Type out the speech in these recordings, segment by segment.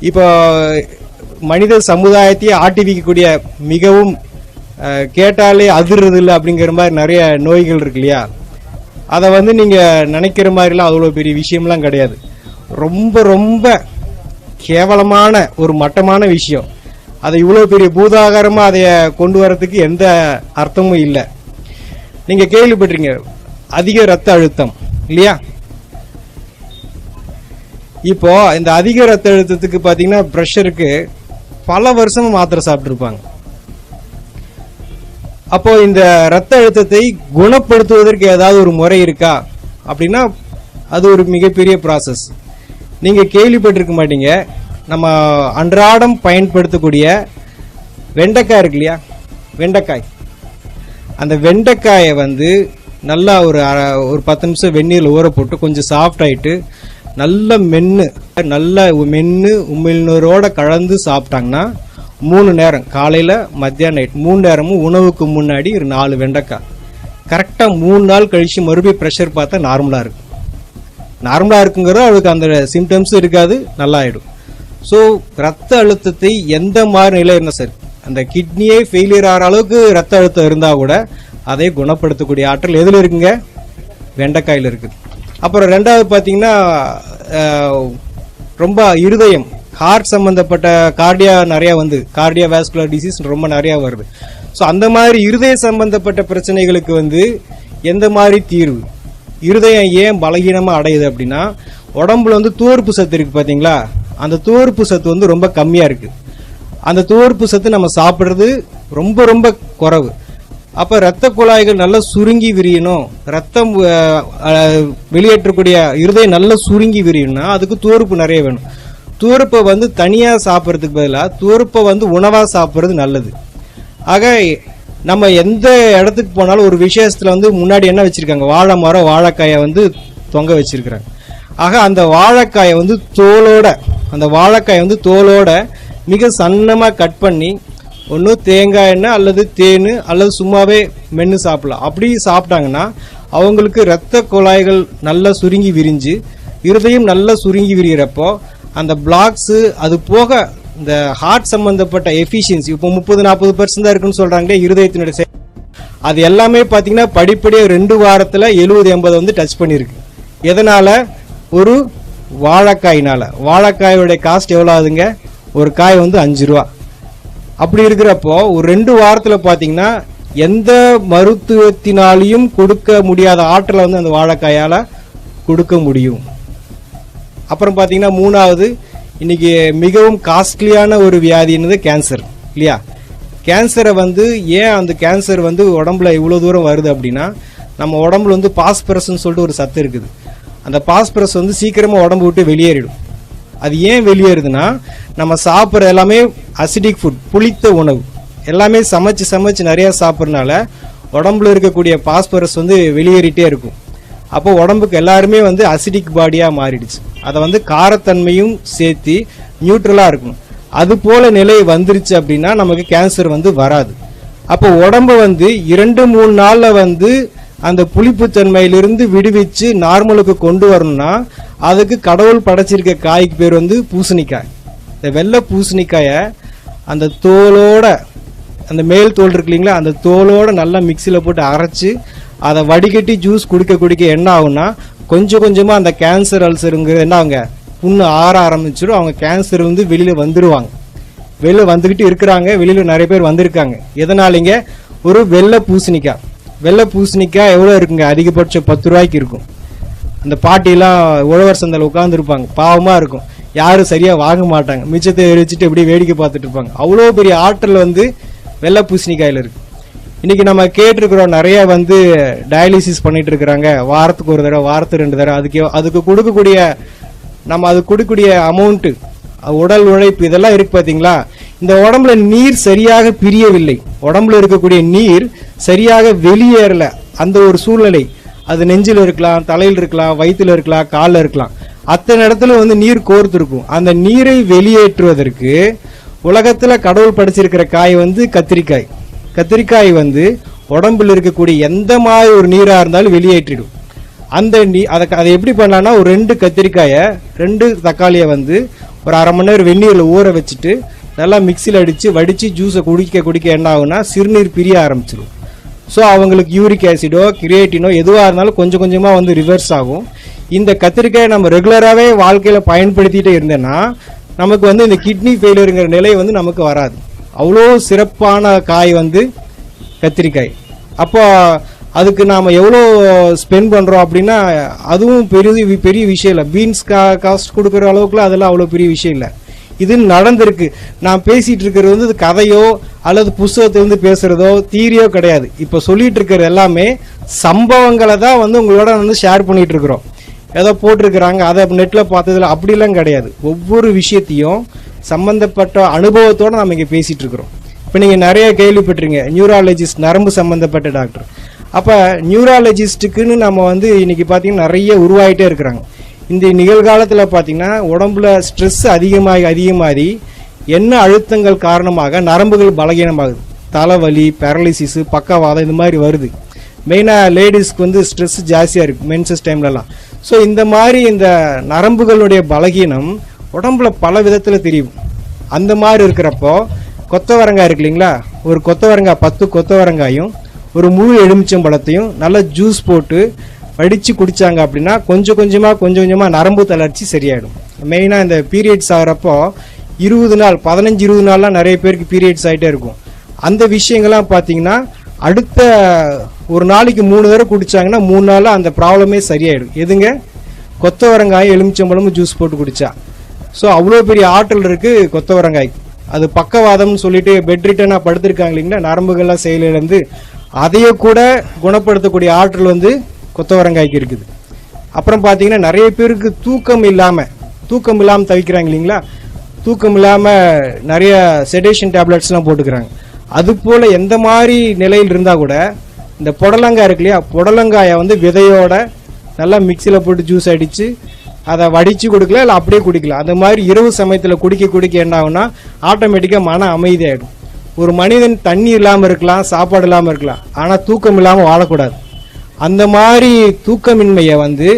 இப்போ மனித சமுதாயத்தையே ஆட்டி வைக்கக்கூடிய மிகவும் கேட்டாலே அதிர்றது இல்லை அப்படிங்கிற மாதிரி நிறைய நோய்கள் இருக்கு இல்லையா, அதை வந்து நீங்கள் நினைக்கிற மாதிரிலாம் அவ்வளோ பெரிய விஷயம்லாம் கிடையாது. ரொம்ப ரொம்ப கேவலமான ஒரு மட்டமான விஷயம். அதை இவ்வளோ பெரிய பூதாகாரமாக அதை கொண்டு வரதுக்கு எந்த அர்த்தமும் இல்லை. நீங்கள் கேள்விப்பட்டிருங்க அதிக ரத்த அழுத்தம் இல்லையா? இப்போ இந்த அதிக ரத்த அழுத்தத்துக்கு பார்த்தீங்கன்னா ப்ரெஷருக்கு பல வருஷமா மாத்திரை சாப்பிட்டுருப்பாங்க. அப்போ இந்த ரத்த அழுத்தத்தை குணப்படுத்துவதற்கு ஏதாவது ஒரு முறை இருக்கா அப்படின்னா அது ஒரு மிகப்பெரிய ப்ராசஸ். நீங்க கேள்விப்பட்டிருக்க மாட்டீங்க, நம்ம அன்றாடம் பயன்படுத்தக்கூடிய வெண்டைக்காய் இருக்கு இல்லையா, வெண்டைக்காய். அந்த வெண்டைக்காயை வந்து நல்லா ஒரு 10 நிமிஷம் வெந்நீரில் ஊற போட்டு கொஞ்சம் சாஃப்ட் ஆகிட்டு நல்ல மென்று உமிழ்நீரோட கலந்து சாப்பிட்டாங்கன்னா 3 நேரம், காலையில் மத்தியானம் நைட் 3 நேரமும் உணவுக்கு முன்னாடி ஒரு 4 வெண்டைக்காய் கரெக்டாக 3 நாள் கழித்து மறுபடியும் ப்ரெஷர் பார்த்தா நார்மலாக இருக்கும். நார்மலாக இருக்குங்கிறத அவளுக்கு அந்த சிம்டம்ஸ் இருக்காது, நல்லா ஆகிடும். ஸோ ரத்த அழுத்தத்தை எந்த மாதிரி நிலை இருந்தால் சரி, அந்த கிட்னியே ஃபெயிலியர் ஆகிற அளவுக்கு ரத்த அழுத்தம் இருந்தால் கூட அதை குணப்படுத்தக்கூடிய ஆற்றல் எதில் இருக்குங்க? வெண்டைக்காயில் இருக்குது. அப்புறம் ரெண்டாவது பார்த்தீங்கன்னா ரொம்ப இருதயம், ஹார்ட் சம்பந்தப்பட்ட கார்டியா வாஸ்குலர் டிசீஸ் ரொம்ப நிறையா வருது. ஸோ அந்த மாதிரி இருதய சம்பந்தப்பட்ட பிரச்சனைகளுக்கு வந்து எந்த மாதிரி தீர்வு? இருதயம் ஏன் பலகீனமாக அடையுது அப்படின்னா உடம்புல வந்து துவர்ப்பு சத்து இருக்கு பார்த்தீங்களா, அந்த துவர்ப்பு சத்து வந்து ரொம்ப கம்மியாக இருக்கு. அந்த துவர்ப்பு சத்து நம்ம சாப்பிட்றது ரொம்ப ரொம்ப குறைவு. அப்போ ரத்த குழாய்கள் நல்லா சுருங்கி விரியணும், ரத்தம் வெளியேற்றக்கூடிய இருதயம் நல்லா சுருங்கி விரியணும்னா அதுக்கு துவர்ப்பு நிறைய வேணும். துவர்ப்பை வந்து தனியாக சாப்பிட்றதுக்கு பதிலாக துவர்ப்பை வந்து உணவாக சாப்பிட்றது நல்லது. ஆக நம்ம எந்த இடத்துக்கு போனாலும் ஒரு விசேஷத்தில் வந்து முன்னாடி என்ன வச்சுருக்காங்க, வாழை மரம் வாழைக்காயை வந்து தொங்க வச்சிருக்கிறாங்க. ஆக அந்த வாழைக்காயை வந்து தோலோட மிக சன்னமாக கட் பண்ணி ஒன்று தேங்காய் எண்ணெய் அல்லது தேன் அல்லது சும்மாவே மென்று சாப்பிடலாம். அப்படி சாப்பிட்டாங்கன்னா அவங்களுக்கு இரத்த குழாய்கள் நல்லா சுருங்கி விரிஞ்சு இருதயம் நல்லா சுருங்கி விரிகிறப்போ அந்த பிளாக்ஸு அது போக இந்த ஹார்ட் சம்பந்தப்பட்ட எஃபிஷியன்சி இப்போ 30-40% தான் இருக்குன்னு சொல்றாங்களே இருதயத்தினுடைய, அது எல்லாமே பார்த்தீங்கன்னா படிப்படியாக 2 வாரத்தில் 70-80 வந்து டச் பண்ணியிருக்கு. எதனால? ஒரு வாழைக்காயினால. வாழைக்காயோடைய காஸ்ட் எவ்வளோ ஆகுதுங்க? ஒரு காய் வந்து 5 ரூபா. அப்படி இருக்கிறப்போ ஒரு 2 வாரத்தில் பார்த்தீங்கன்னா எந்த மருத்துவத்தினாலையும் கொடுக்க முடியாத ஆற்றலை வந்து அந்த வாழைக்காயால் கொடுக்க முடியும். அப்புறம் பார்த்தீங்கன்னா 3வது இன்னைக்கு மிகவும் காஸ்ட்லியான ஒரு வியாதி என்னது? கேன்சர் இல்லையா? கேன்சரை வந்து ஏன் அந்த கேன்சர் வந்து உடம்புல இவ்வளோ தூரம் வருது அப்படின்னா நம்ம உடம்புல வந்து பாஸ்பரஸ்ன்னு சொல்லிட்டு ஒரு சத்து இருக்குது. அந்த பாஸ்பரஸ் வந்து சீக்கிரமாக உடம்பு விட்டு வெளியேறிடும். அது ஏன் வெளியேறுதுன்னா நம்ம சாப்பிட்ற எல்லாமே அசிடிக் ஃபுட், புளித்த உணவு எல்லாமே சமைச்சு நிறையா சாப்பிட்றதுனால உடம்புல இருக்கக்கூடிய பாஸ்பரஸ் வந்து வெளியேறிட்டே இருக்கும். அப்போ உடம்புக்கு எல்லாருமே வந்து அசிடிக் பாடியாக மாறிடுச்சு. அதை வந்து காரத்தன்மையும் சேர்த்து நியூட்ரலாக இருக்கணும். அது போல நிலை வந்துருச்சு அப்படின்னா நமக்கு கேன்சர் வந்து வராது. அப்போ உடம்பு வந்து 2-3 நாளில் வந்து அந்த புளிப்புத்தன்மையிலிருந்து விடுவிச்சு நார்மலுக்கு கொண்டு வரணும்னா அதுக்கு கடவுள் படைச்சிருக்க காய்க்கு பேர் வந்து பூசணிக்காய். இந்த வெள்ளை பூசணிக்காயை அந்த தோலோட, அந்த மேல் தோல் இருக்கு இல்லைங்களா, அந்த தோலோட நல்லா மிக்சியில் போட்டு அரைச்சி அதை வடிகட்டி ஜூஸ் குடிக்க என்ன ஆகும்னா கொஞ்சம் கொஞ்சமாக அந்த கேன்சர் அல்சருங்கிறது என்ன ஆகுங்க, புண்ணு ஆற ஆரம்பிச்சிடும். அவங்க கேன்சர் வந்து வெளியில் வந்துடுவாங்க. வெளியில் வந்துக்கிட்டு இருக்கிறாங்க, வெளியில் நிறைய பேர் வந்திருக்காங்க. எதனாலிங்க? ஒரு வெள்ளை பூசணிக்காய். வெள்ளை பூசணிக்காய் எவ்வளோ இருக்குங்க? அதிகபட்சம் 10 ரூபாய்க்கு இருக்கும். அந்த பாட்டிலாம் உழவர் சந்தையில் உட்காந்துருப்பாங்க, பாவமாக இருக்கும், யாரும் சரியாக வாங்க மாட்டாங்க, மிச்சத்தை எரிச்சிட்டு எப்படியே வேடிக்கை பார்த்துட்டு இருப்பாங்க. அவ்வளோ பெரிய ஆற்றல் வந்து வெள்ளை பூசணிக்காயில் இருக்குது. இன்னைக்கு நம்ம கேட்டிருக்கிறோம் நிறைய வந்து டயாலிசிஸ் பண்ணிட்டு இருக்கிறாங்க, வாரத்துக்கு ஒரு தடவை, வாரத்துக்கு 2 தடவை. அதுக்கு கொடுக்கக்கூடிய அமௌண்ட்டு, உடல் உழைப்பு இதெல்லாம் இருக்கு பார்த்தீங்களா? இந்த உடம்புல நீர் சரியாக பிரியவில்லை, உடம்புல இருக்கக்கூடிய நீர் சரியாக வெளியேறல. அந்த ஒரு சூழ்நிலை, அது நெஞ்சில் இருக்கலாம், தலையில் இருக்கலாம், வயிற்றுல இருக்கலாம், காலில் இருக்கலாம், அத்தனை இடத்துல வந்து நீர் கோர்த்துருக்கும். அந்த நீரை வெளியேற்றுவதற்கு உலகத்தில் கடவுள் படைச்சிருக்கிற காய் வந்து கத்திரிக்காய். கத்திரிக்காய் வந்து உடம்புல இருக்கக்கூடிய எந்த மாதிரி ஒரு நீராக இருந்தாலும் வெளியேற்றிடும். அதை எப்படி பண்ணலாம்னா ஒரு 2 கத்திரிக்காயை 2 தக்காளியை வந்து ஒரு அரை மணி நேரம் வெந்நீரில் ஊற வச்சுட்டு நல்லா மிக்சியில் அடித்து வடித்து ஜூஸை குடிக்க என்ன ஆகுனா சிறுநீர் பிரிய ஆரம்பிச்சிடும். ஸோ அவங்களுக்கு யூரிக் ஆசிடோ கிரியேட்டினோ எதுவாக இருந்தாலும் கொஞ்சம் கொஞ்சமாக வந்து ரிவர்ஸ் ஆகும். இந்த கத்திரிக்காயை நம்ம ரெகுலராகவே வாழ்க்கையில் பயன்படுத்திகிட்டே இருந்தேன்னா நமக்கு வந்து இந்த கிட்னி ஃபெயிலியருங்கிற நிலை வந்து நமக்கு வராது. அவ்வளோ சிறப்பான காய் வந்து கத்திரிக்காய். அப்போ அதுக்கு நாம் எவ்வளோ ஸ்பெண்ட் பண்ணுறோம் அப்படின்னா அதுவும் பெரிய விஷயம் இல்லை. பீன்ஸ் காஸ்ட் கொடுக்குற அளவுக்குலாம் அதெல்லாம் அவ்வளோ பெரிய விஷயம் இல்லை. இது நடந்திருக்கு. நான் பேசிகிட்டு இருக்கிறது வந்து இது கதையோ அல்லது புஸ்தகத்திலிருந்து பேசுகிறதோ தீரியோ கிடையாது. இப்போ சொல்லிட்டு இருக்கிறது எல்லாமே சம்பவங்களை தான் வந்து உங்களோட வந்து ஷேர் பண்ணிகிட்டு இருக்கிறோம். ஏதோ போட்டிருக்கிறாங்க அதை நெட்டில் பார்த்ததில்ல அப்படிலாம் கிடையாது. ஒவ்வொரு விஷயத்தையும் சம்பந்தப்பட்ட அனுபவத்தோடு நம்ம இங்கே பேசிகிட்டு இருக்கிறோம். இப்போ நீங்கள் நிறைய கேள்விப்பட்டிருங்க நியூராலஜிஸ்ட், நரம்பு சம்பந்தப்பட்ட டாக்டர். அப்போ நியூராலஜிஸ்ட்டுக்குன்னு நம்ம வந்து இன்னைக்கு பார்த்தீங்கன்னா நிறைய உருவாகிட்டே இருக்கிறாங்க. இந்த நிகழ்காலத்தில் பார்த்தீங்கன்னா உடம்புல ஸ்ட்ரெஸ் அதிகமாகி என்ன அழுத்தங்கள் காரணமாக நரம்புகள் பலகீனமாகுது. தலைவலி, பேரலிசிஸ், பக்கவாதம் இந்த மாதிரி வருது. மெயினாக லேடிஸ்க்கு வந்து ஸ்ட்ரெஸ் ஜாஸ்தியாக இருக்குது மென்சஸ் டைம்லலாம். ஸோ இந்த மாதிரி இந்த நரம்புகளுடைய பலகீனம் உடம்புல பல விதத்தில் தெரியும். அந்த மாதிரி இருக்கிறப்போ கொத்தவரங்காய் இருக்கு இல்லைங்களா, ஒரு கொத்தவரங்காய் 10 கொத்தவரங்காயும் ஒரு முழு எலுமிச்சம்பழத்தையும் நல்லா ஜூஸ் போட்டு வடித்து குடித்தாங்க அப்படின்னா கொஞ்சம் கொஞ்சமாக நரம்பு தளர்ச்சி சரியாயிடும். மெயினாக இந்த பீரியட்ஸ் ஆகிறப்போ 20 நாள் 15-20 நாள்லாம் நிறைய பேருக்கு பீரியட்ஸ் ஆகிட்டே இருக்கும். அந்த விஷயங்கள்லாம் பார்த்தீங்கன்னா அடுத்த ஒரு நாளைக்கு 3 தடவை குடித்தாங்கன்னா 3 நாளில் அந்த ப்ராப்ளமே சரியாயிடும். எதுங்க, கொத்தவரங்காயும் எலுமிச்சம்பழமும் ஜூஸ் போட்டு குடித்தா. ஸோ அவ்வளோ பெரிய ஆற்றல் இருக்குது கொத்தவரங்காய். அது பக்கவாதம்னு சொல்லிட்டு பெட் ரிட்டனாக படுத்திருக்காங்க இல்லைங்களா, நரம்புகள்லாம் செயலிழந்து அதையே கூட குணப்படுத்தக்கூடிய ஆற்றல் வந்து கொத்தவரங்காய்க்கு இருக்குது. அப்புறம் பார்த்தீங்கன்னா நிறைய பேருக்கு தூக்கம் இல்லாமல் தவிக்கிறாங்க இல்லைங்களா, தூக்கம் இல்லாமல் நிறைய செடேஷன் டேப்லெட்ஸ்லாம் போட்டுக்கிறாங்க. அதுபோல் எந்த மாதிரி நிலையில் இருந்தால் கூட இந்த புடலங்காய் இருக்கு இல்லையா, புடலங்காயை வந்து விதையோட நல்லா மிக்சியில் போட்டு ஜூஸ் அடித்து அதை வடித்து கொடுக்கல, இல்லை அப்படியே குடிக்கலாம். அந்த மாதிரி இரவு சமயத்தில் குடிக்க என்ன ஆகுனா ஆட்டோமேட்டிக்காக மன அமைதி ஆகிடும். ஒரு மனிதன் தண்ணி இல்லாமல் இருக்கலாம், சாப்பாடு இல்லாமல் இருக்கலாம், ஆனால் தூக்கம் இல்லாமல் வாழக்கூடாது. அந்த மாதிரி தூக்கமின்மையை வந்து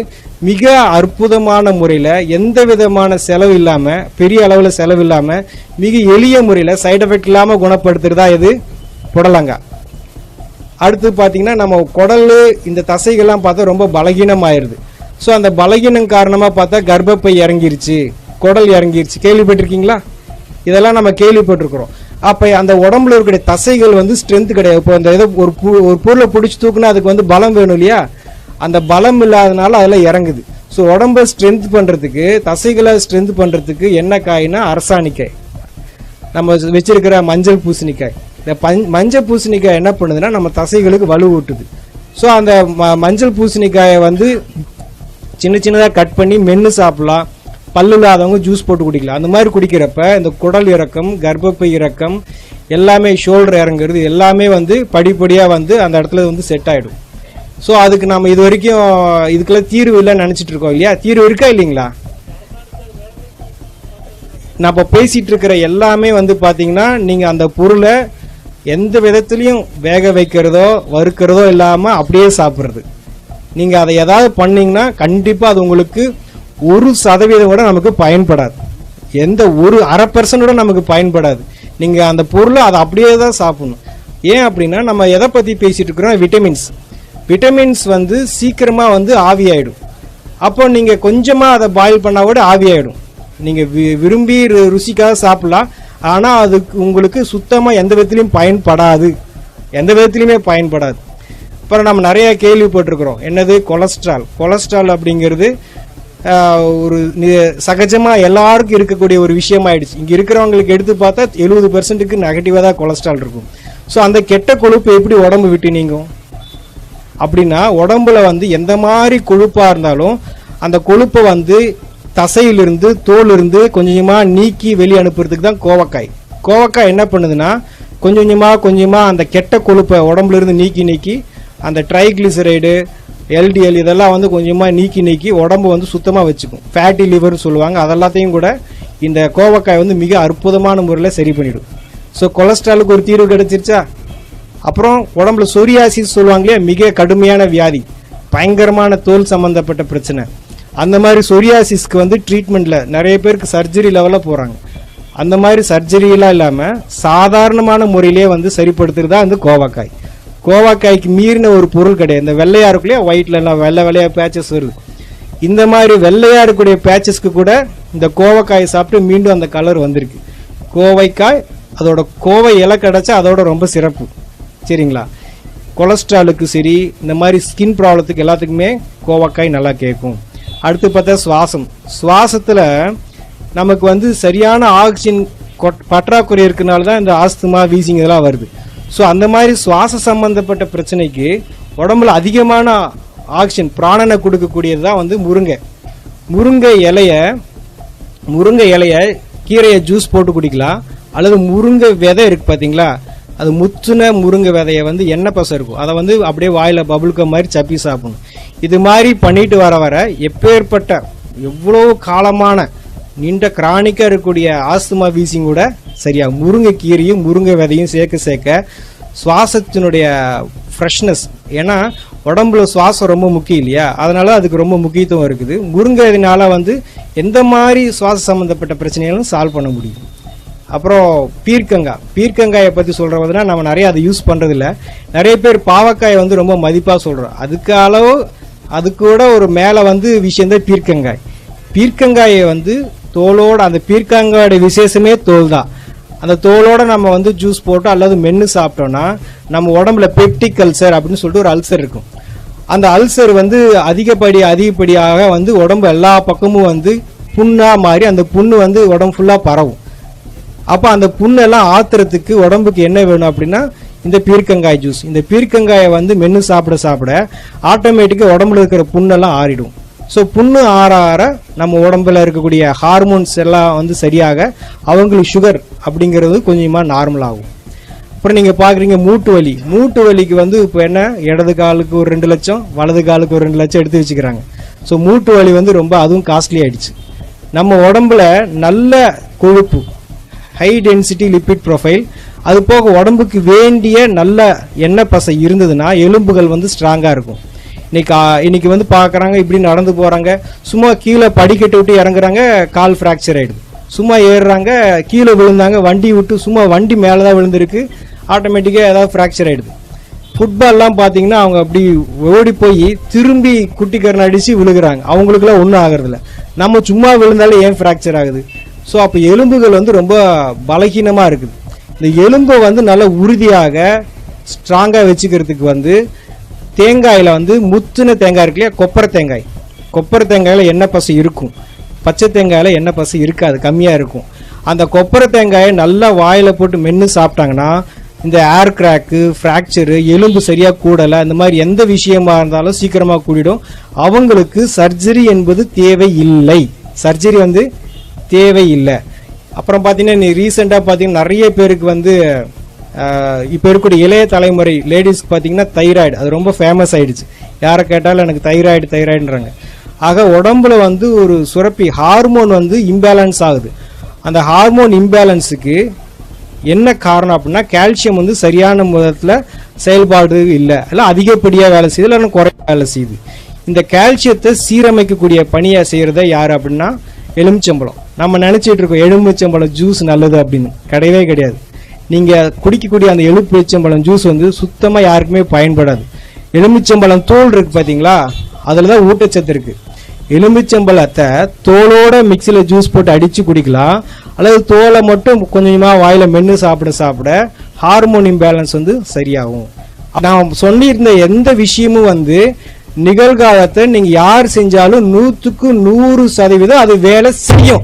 மிக அற்புதமான முறையில் எந்த விதமான செலவு இல்லாமல், பெரிய அளவில் செலவு இல்லாமல், மிக எளிய முறையில் சைடு எஃபெக்ட் இல்லாமல் குணப்படுத்துறதா இது புடலங்காய். அடுத்து பார்த்தீங்கன்னா நம்ம குடல் இந்த தசைகள்லாம் பார்த்தா ரொம்ப பலகீனமாயிருது. ஸோ அந்த பலகீனம் காரணமாக பார்த்தா கர்ப்பப்பை இறங்கிருச்சு, குடல் இறங்கிருச்சு, கேள்விப்பட்டிருக்கீங்களா? இதெல்லாம் நம்ம கேள்விப்பட்டிருக்கிறோம். அப்போ அந்த உடம்புல இருக்கிற தசைகள் வந்து ஸ்ட்ரென்த் கிடையாது. இப்போ அந்த ஏதோ ஒரு பொருளை பிடிச்சி தூக்குனா அதுக்கு வந்து பலம் வேணும் இல்லையா, அந்த பலம் இல்லாதனால அதெல்லாம் இறங்குது. ஸோ உடம்பை ஸ்ட்ரென்த் பண்ணுறதுக்கு, தசைகளை ஸ்ட்ரென்த் பண்ணுறதுக்கு என்ன காய்னா அரசாணிக்காய், நம்ம வச்சிருக்கிற மஞ்சள் பூசணிக்காய். இந்த மஞ்சள் பூசணிக்காய் என்ன பண்ணுதுன்னா நம்ம தசைகளுக்கு வலுவூட்டுது. ஸோ அந்த மஞ்சள் பூசணிக்காயை வந்து சின்னதாக கட் பண்ணி மென்று சாப்பிடலாம். பல்லு இல்லாதவங்க ஜூஸ் போட்டு குடிக்கலாம். அந்த மாதிரி குடிக்கிறப்ப இந்த குடல் இறக்கம், கர்ப்பப்பை இறக்கம் எல்லாமே, ஷோல்டர் இறங்குறது எல்லாமே வந்து படிப்படியாக வந்து அந்த இடத்துல வந்து செட் ஆகிடும். ஸோ அதுக்கு நம்ம இது வரைக்கும் இதுக்கெல்லாம் தீர்வு இல்லைன்னு நினச்சிட்டு இருக்கோம் இல்லையா, தீர்வு இருக்கா இல்லைங்களா? நம்ம பேசிகிட்டு இருக்கிற எல்லாமே வந்து பார்த்தீங்கன்னா நீங்கள் அந்த பொருளை எந்த விதத்துலையும் வேக வைக்கிறதோ வறுக்கிறதோ இல்லாமல் அப்படியே சாப்பிட்றது. நீங்கள் அதை ஏதாவது பண்ணிங்கன்னா கண்டிப்பாக அது உங்களுக்கு 1% கூட நமக்கு பயன்படாது. எந்த ஒரு 0.5% கூட நமக்கு பயன்படாது. நீங்கள் அந்த பொருளை அதை அப்படியே தான் சாப்பிடணும். ஏன் அப்படின்னா நம்ம எதை பற்றி பேசிகிட்டு இருக்கிறோம், விட்டமின்ஸ் வந்து சீக்கிரமாக வந்து ஆவியாயிடும். அப்போ நீங்கள் கொஞ்சமாக அதை பாயில் பண்ணால் கூட ஆவியாயிடும். நீங்கள் விரும்பி ருசிக்காக சாப்பிடலாம், ஆனால் அதுக்கு உங்களுக்கு சுத்தமாக எந்த விதத்துலையும் பயன்படாது. அப்புறம் நம்ம நிறைய கேள்விப்பட்டிருக்கிறோம், என்னது கொலஸ்ட்ரால் அப்படிங்கிறது ஒரு சகஜமாக எல்லாருக்கும் இருக்கக்கூடிய ஒரு விஷயமாயிடுச்சு. இங்கே இருக்கிறவங்களுக்கு எடுத்து பார்த்தா 70%க்கு நெகட்டிவாக தான் கொலஸ்ட்ரால் இருக்கும். ஸோ அந்த கெட்ட கொழுப்பு எப்படி உடம்பு விட்டு நீங்கும் அப்படின்னா, உடம்புல வந்து எந்த மாதிரி கொழுப்பாக இருந்தாலும் அந்த கொழுப்பை வந்து தசையிலிருந்து தோலிருந்து கொஞ்சமாக நீக்கி வெளியே அனுப்புறதுக்கு தான் கோவக்காய் என்ன பண்ணுதுன்னா கொஞ்சமாக அந்த கெட்ட கொழுப்பை உடம்புல இருந்து நீக்கி அந்த ட்ரைக்ளிசரைடு, LDL இதெல்லாம் வந்து கொஞ்சமாக நீக்கி உடம்பு வந்து சுத்தமாக வச்சுக்கும். ஃபேட்டி லிவர்னு சொல்லுவாங்க. அதெல்லாத்தையும் கூட இந்த கோவக்காய் வந்து மிக அற்புதமான முறையில் சரி பண்ணிடும். ஸோ கொலஸ்ட்ராலுக்கு ஒரு தீர்வு கிடைச்சிருச்சா? அப்புறம் உடம்புல சொரியாசிஸ் சொல்லுவாங்களே, மிக கடுமையான வியாதி, பயங்கரமான தோல் சம்பந்தப்பட்ட பிரச்சனை. அந்த மாதிரி சொரியாசிஸ்க்கு வந்து ட்ரீட்மெண்ட்டில் நிறைய பேருக்கு சர்ஜரி லெவலில் போகிறாங்க. அந்த மாதிரி சர்ஜரியெலாம் இல்லாமல் சாதாரணமான முறையிலே வந்து சரிப்படுத்துறது தான் வந்து கோவக்காய். கோவக்காய்க்கு மீறின ஒரு பொருள் கிடையாது. இந்த வெள்ளையாக இருக்குல்லையா, ஒயிட்லலாம் வெள்ளை வெள்ளையாக பேச்சஸ் வருது. இந்த மாதிரி வெள்ளையாக இருக்கக்கூடிய பேச்சஸ்க்கு கூட இந்த கோவக்காயை சாப்பிட்டு மீண்டும் அந்த கலர் வந்திருக்கு. கோவைக்காய் அதோட கோவை இலை கிடச்சா அதோட ரொம்ப சிறப்பு. சரிங்களா? கொலஸ்ட்ராலுக்கு சரி, இந்த மாதிரி ஸ்கின் ப்ராப்ளத்துக்கு எல்லாத்துக்குமே கோவக்காய் நல்லா கேட்கும். அடுத்து பார்த்தா சுவாசத்தில் நமக்கு வந்து சரியான ஆக்சிஜன் பற்றாக்குறை இருக்கிறனால தான் இந்த ஆஸ்துமா, வீசிங் இதெல்லாம் வருது. ஸோ அந்த மாதிரி சுவாச சம்பந்தப்பட்ட பிரச்சனைக்கு உடம்புல அதிகமான ஆக்சிஜன் பிராணனை கொடுக்கக்கூடியது தான் வந்து முருங்கை இலையை கீரையை ஜூஸ் போட்டு குடிக்கலாம். அல்லது முருங்கை விதை இருக்கு பார்த்தீங்களா, அது முத்துன முருங்கை விதையை வந்து எண்ணெய் பசை இருக்கும், அதை வந்து அப்படியே வாயில் பபுள்க மாதிரி சப்பி சாப்பிடணும். இது மாதிரி பண்ணிட்டு வர எப்பேற்பட்ட எவ்வளோ காலமான நீண்ட கிரானிக்காக இருக்கக்கூடிய ஆஸ்துமா, வீசிங் கூட சரியாகும். முருங்கை கீரையும் முருங்கை விதையும் சேர்க்க சுவாசத்தினுடைய ஃப்ரெஷ்னஸ், ஏன்னா உடம்புல சுவாசம் ரொம்ப முக்கியம் இல்லையா, அதனால அதுக்கு ரொம்ப முக்கியத்துவம் இருக்குது. முருங்கைனால வந்து எந்த மாதிரி சுவாச சம்மந்தப்பட்ட பிரச்சனைகளும் சால்வ் பண்ண முடியும். அப்புறம் பீர்க்கங்காயை பற்றி சொல்கிறதுனா நம்ம நிறைய அதை யூஸ் பண்ணுறதில்ல. நிறைய பேர் பாவக்காயை வந்து ரொம்ப மதிப்பாக சொல்கிறோம். அது கூட ஒரு மேலே வந்து விஷயந்தான் பீர்க்கங்காயை வந்து தோலோட, அந்த பீர்க்கங்காயோட விசேஷமே தோல் தான். அந்த தோலோட நம்ம வந்து ஜூஸ் போட்டு அல்லது மென்று சாப்பிட்டோம்னா நம்ம உடம்புல பெப்டிக் அல்சர் அப்படின்னு சொல்லிட்டு ஒரு அல்சர் இருக்கும். அந்த அல்சர் வந்து அதிகப்படியாக வந்து உடம்பு எல்லா பக்கமும் வந்து புண்ணா மாறி அந்த புண்ணு வந்து உடம்பு ஃபுல்லாக பரவும். அப்போ அந்த புண்ணெல்லாம் ஆத்துறதுக்கு உடம்புக்கு என்ன வேணும் அப்படின்னா இந்த பீர்க்கங்காய் ஜூஸ். இந்த பீர்க்கங்காயை வந்து மென்று சாப்பிட ஆட்டோமேட்டிக்காக உடம்புல இருக்கிற புண்ணெல்லாம் ஆறிடும். ஸோ புண்ணு ஆற நம்ம உடம்புல இருக்கக்கூடிய ஹார்மோன்ஸ் எல்லாம் வந்து சரியாக அவங்களுக்கு சுகர் அப்படிங்கிறது கொஞ்சமாக நார்மல் ஆகும். அப்புறம் நீங்கள் பார்க்குறீங்க மூட்டு வலிக்கு வந்து இப்போ என்ன, இடது காலுக்கு ஒரு 2 லட்சம், வலது காலுக்கு ஒரு 2 லட்சம் எடுத்து வச்சுக்கிறாங்க. ஸோ மூட்டு வலி வந்து ரொம்ப அதுவும் காஸ்ட்லி ஆயிடுச்சு. நம்ம உடம்புல நல்ல கொழுப்பு, ஹை டென்சிட்டி லிபிட் ப்ரொஃபைல், அது போக உடம்புக்கு வேண்டிய நல்ல எண்ணெய் பசை இருந்ததுன்னா எலும்புகள் வந்து ஸ்ட்ராங்காக இருக்கும். இன்னைக்கு வந்து பார்க்குறாங்க, இப்படி நடந்து போகிறாங்க, சும்மா கீழே படிக்கட்டு விட்டு இறங்குறாங்க, கால் ஃப்ராக்சர் ஆகிடுது. சும்மா ஏறுறாங்க, கீழே விழுந்தாங்க, வண்டி விட்டு சும்மா வண்டி மேலே தான் விழுந்திருக்கு, ஆட்டோமேட்டிக்காக ஏதாவது ஃப்ராக்சர் ஆகிடுது. ஃபுட்பால்லாம் பார்த்தீங்கன்னா அவங்க அப்படி ஓடி போய் திரும்பி குட்டிக்கரணை அடித்து விழுகிறாங்க, அவங்களுக்குலாம் ஒன்றும் ஆகிறதில்ல. நம்ம சும்மா விழுந்தாலே ஏன் ஃப்ராக்சர் ஆகுது? ஸோ அப்போ எலும்புகள் வந்து ரொம்ப பலகீனமாக இருக்குது. இந்த எலும்பை வந்து நல்ல உறுதியாக ஸ்ட்ராங்காக வச்சுக்கிறதுக்கு வந்து தேங்காயில் வந்து முத்துன தேங்காய் இருக்கு இல்லையா, கொப்பரை தேங்காயில் எண்ணெய் பசை இருக்கும், பச்சை தேங்காயில் எண்ணெய் பசை இருக்காது, கம்மியாக இருக்கும். அந்த கொப்பரை தேங்காயை நல்லா வாயில் போட்டு மென்று சாப்பிட்டாங்கன்னா இந்த ஏர் கிராக்கு, ஃப்ராக்சரு, எலும்பு சரியாக கூடலை, இந்த மாதிரி எந்த விஷயமா இருந்தாலும் சீக்கிரமாக கூடிடும். அவங்களுக்கு சர்ஜரி என்பது தேவையில்லை. அப்புறம் பார்த்தீங்கன்னா ரீசெண்டாக பார்த்தீங்கன்னா நிறைய பேருக்கு வந்து இப்போ இருக்கக்கூடிய இளைய தலைமுறை லேடிஸ்க்கு பார்த்தீங்கன்னா தைராய்டு, அது ரொம்ப ஃபேமஸ் ஆயிடுச்சு. யாரை கேட்டாலும் எனக்கு தைராய்டுன்றாங்க. ஆக உடம்புல வந்து ஒரு சுரப்பி ஹார்மோன் வந்து இம்பேலன்ஸ் ஆகுது. அந்த ஹார்மோன் இம்பேலன்ஸுக்கு என்ன காரணம் அப்படின்னா கால்சியம் வந்து சரியான விதத்தில் செயல்பாடு இல்லை, அதிகப்படியாக வேலை செய்யுது, இல்லை குறைய வேலை செய்யுது. இந்த கால்சியத்தை சீரமைக்கக்கூடிய பணியை செய்கிறத யார் அப்படின்னா எலுமிச்சம்பழம். நம்ம நினச்சிட்டு இருக்கோம் எலுமிச்சம்பழம் ஜூஸ் நல்லது அப்படின்னு, கிடையாது. நீங்கள் குடிக்கக்கூடிய அந்த எலுமிச்சம்பழம் ஜூஸ் வந்து சுத்தமாக யாருக்குமே பயன்படாது. எலுமிச்சம்பழம் தோல் இருக்குது பார்த்தீங்களா, அதில் தான் ஊட்டச்சத்து இருக்குது. எலுமிச்சம்பழத்தை தோலோட மிக்சியில் ஜூஸ் போட்டு அடித்து குடிக்கலாம், அல்லது தோலை மட்டும் கொஞ்சமாக வாயில் மென்று சாப்பிட ஹார்மோன் இம்பேலன்ஸ் வந்து சரியாகும். நான் சொல்லியிருந்த எந்த விஷயமும் வந்து நிகழ்காலத்தை நீங்கள் யார் செஞ்சாலும் 100க்கு 100% அது வேலை செய்யும்.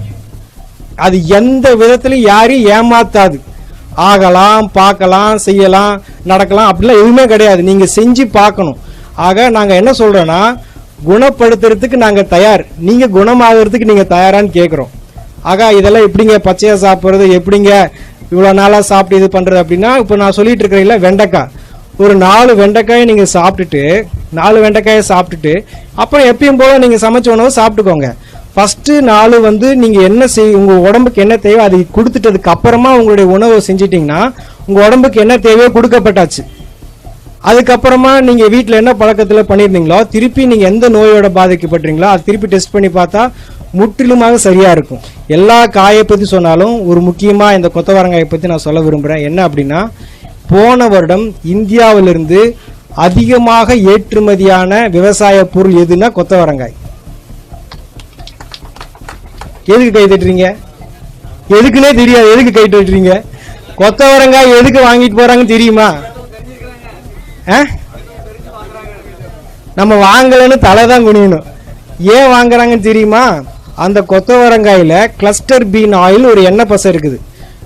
அது எந்த விதத்திலையும் யாரையும் ஏமாத்தாது. ஆகலாம், பார்க்கலாம், செய்யலாம், நடக்கலாம், அப்படிலாம் எதுவுமே கிடையாது. நீங்கள் செஞ்சு பார்க்கணும். ஆக நாங்கள் என்ன சொல்கிறோன்னா, குணப்படுத்துறதுக்கு நாங்கள் தயார், நீங்கள் குணமாகறதுக்கு நீங்கள் தயாரான்னு கேட்குறோம். ஆக இதெல்லாம் எப்படிங்க பச்சையாக சாப்பிட்றது, எப்படிங்க இவ்வளோ நாளாக சாப்பிட்டு இது பண்ணுறது அப்படின்னா, இப்போ நான் சொல்லிட்டு இருக்கிறீங்களா, வெண்டைக்காய் ஒரு 4 வெண்டைக்காயை நீங்கள் சாப்பிட்டுட்டு 4 வெண்டைக்காயை சாப்பிட்டுட்டு அப்புறம் எப்பயும் போல நீங்கள் சமைச்ச உணவு சாப்பிட்டுக்கோங்க. ஃபஸ்ட்டு 4 வந்து நீங்கள் என்ன உங்கள் உடம்புக்கு என்ன தேவை அதை கொடுத்துட்டதுக்கு அப்புறமா உங்களுடைய உணவை செஞ்சிட்டிங்கன்னா உங்கள் உடம்புக்கு என்ன தேவையோ கொடுக்கப்பட்டாச்சு. அதுக்கப்புறமா நீங்கள் வீட்டில் என்ன பழக்கத்தில் பண்ணியிருந்தீங்களோ திருப்பி நீங்கள் எந்த நோயோட பாதிக்கப்பட்டீங்களோ அது திருப்பி டெஸ்ட் பண்ணி பார்த்தா முற்றிலுமாக சரியாக இருக்கும். எல்லா காயை பற்றி சொன்னாலும் ஒரு முக்கியமாக இந்த கொத்தவரங்காயை பற்றி நான் சொல்ல விரும்புகிறேன். என்ன அப்படின்னா, போன வருடம் இந்தியாவிலிருந்து அதிகமாக ஏற்றுமதியான விவசாய பொருள் எதுன்னா கொத்தவரங்காய். எதுக்கு கை தட்டுறீங்க? எதுக்குன்னே தெரியாது, எதுக்கு கை தட்டுறீங்க? கொத்தவரங்காய் எதுக்கு வாங்கிட்டு போறாங்கன்னு தெரியுமா? நம்ம வாங்கலன்னு தலை தான் குனியணும். ஏன் வாங்குறாங்கன்னு தெரியுமா? அந்த கொத்தவரங்காயில கிளஸ்டர் பீன் ஆயில் ஒரு எண்ணெய் பசை இருக்குது.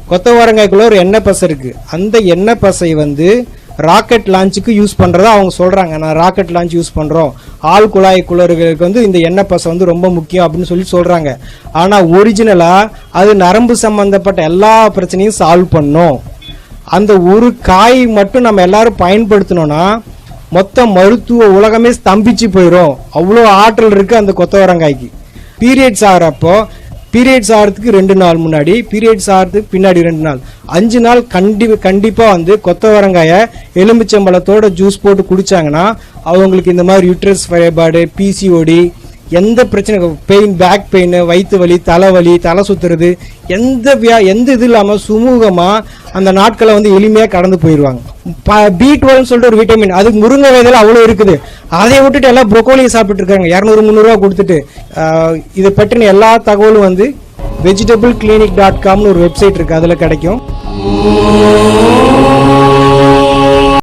கொத்தவரங்காய்க்குள்ள ஒரு எண்ணெய் பசை இருக்கு. அந்த எண்ணெய் பசை ராக்கெட் லான்ச்சுக்கு யூஸ் பண்றதா அவங்க சொல்றாங்க. நான் ராக்கெட் லான்ச் யூஸ் பண்றோம், ஆள் குழாய் குளறுகளுக்கு இந்த எண்ணெய் பசை ரொம்ப முக்கியம் அப்படின்னு சொல்லி சொல்றாங்க. ஆனா ஒரிஜினலா அது நரம்பு சம்பந்தப்பட்ட எல்லா பிரச்சனையும் சால்வ் பண்ணும். அந்த ஒரு காய் மட்டும் நம்ம எல்லாரும் பயன்படுத்தணும்னா மொத்த மருத்துவ உலகமே ஸ்தம்பிச்சு போயிடும். அவ்வளோ ஆற்றல் இருக்கு அந்த கொத்தவரங்காய்க்கு. பீரியட்ஸ் ஆகிறப்போ, பீரியட்ஸ் ஆகிறதுக்கு 2 நாள் முன்னாடி, பீரியட்ஸ் ஆகிறதுக்கு பின்னாடி 2 நாள், 5 நாள் கண்டிப்பாக கொத்தவரங்காயை எலுமிச்சம்பழத்தோட ஜூஸ் போட்டு குடிச்சாங்கன்னா அவங்களுக்கு இந்த மாதிரி யூட்ரஸ் ஃபைபார்டு, பிசிஓடி, எந்த பிரச்சனை, பெயின், பேக் பெயின், வயிற்று வலி, தலைவலி, தலை சுத்துறது, எந்த இது இல்லாமல் சுமூகமாக அந்த நாட்களை எளிமையாக கடந்து போயிடுவாங்க. B12 சொல்லிட்டு ஒரு விட்டமின், அது முருங்கை விதையில அவ்வளோ இருக்குது. அதை விட்டுட்டு எல்லாம் ப்ரொக்கோலியை சாப்பிட்டு இருக்காங்க 200-300 ரூபா கொடுத்துட்டு. இதை பற்றின எல்லா தகவலும் vegetableclinic.com ஒரு வெப்சைட் இருக்கு, அதில் கிடைக்கும்.